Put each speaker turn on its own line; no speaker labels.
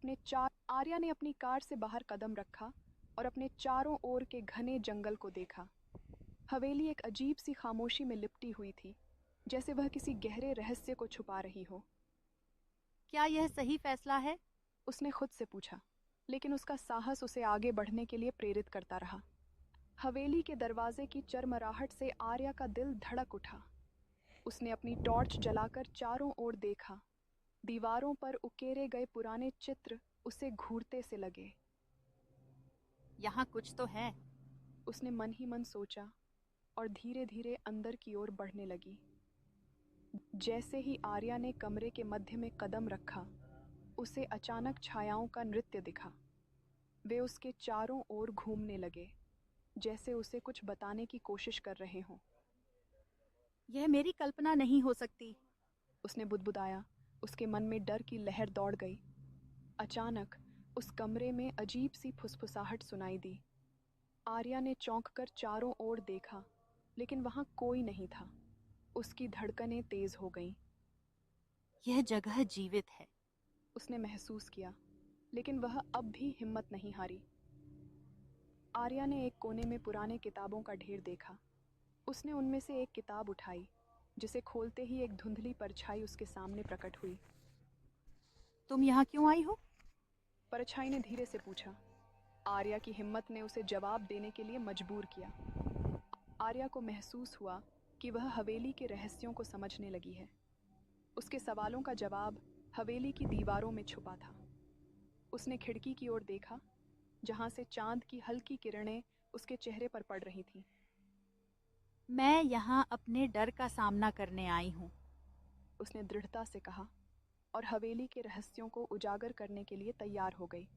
आर्या ने अपनी कार से बाहर कदम रखा और अपने चारों ओर के घने जंगल को देखा। हवेली एक अजीब सी खामोशी में लिपटी हुई थी, जैसे वह किसी गहरे रहस्य को छुपा रही हो।
क्या यह सही फैसला है?
उसने खुद से पूछा, लेकिन उसका साहस उसे आगे बढ़ने के लिए प्रेरित करता रहा। हवेली के दरवाजे की चरमराहट से आर्या का दिल धड़क उठा। उसने अपनी टॉर्च जलाकर चारों ओर देखा। दीवारों पर उकेरे गए पुराने चित्र उसे घूरते से लगे।
यहाँ कुछ तो है।
उसने मन ही मन सोचा और धीरे धीरे अंदर की ओर बढ़ने लगी। जैसे ही आर्या ने कमरे के मध्य में कदम रखा, उसे अचानक छायाओं का नृत्य दिखा। वे उसके चारों ओर घूमने लगे, जैसे उसे कुछ बताने की कोशिश कर रहे हों।
यह मेरी कल्पना नहीं हो सकती।
उसने बुदबुदाया। उसके मन में डर की लहर दौड़ गई। अचानक उस कमरे में अजीब सी फुसफुसाहट सुनाई दी। आर्या ने चौंक कर चारों ओर देखा, लेकिन वहां कोई नहीं था। उसकी धड़कनें तेज हो गईं।
यह जगह जीवित है।
उसने महसूस किया, लेकिन वह अब भी हिम्मत नहीं हारी। आर्या ने एक कोने में पुराने किताबों का ढेर देखा। उसने उनमें से एक किताब उठाई, जिसे खोलते ही एक धुंधली परछाई उसके सामने प्रकट हुई।
तुम यहाँ क्यों आई हो?
परछाई ने धीरे से पूछा। आर्या की हिम्मत ने उसे जवाब देने के लिए मजबूर किया। आर्या को महसूस हुआ कि वह हवेली के रहस्यों को समझने लगी है। उसके सवालों का जवाब हवेली की दीवारों में छुपा था। उसने खिड़की की ओर देखा, जहां से चांद की हल्की किरणें उसके चेहरे पर पड़ रही थीं।
मैं यहाँ अपने डर का सामना करने आई हूँ।
उसने दृढ़ता से कहा और हवेली के रहस्यों को उजागर करने के लिए तैयार हो गई।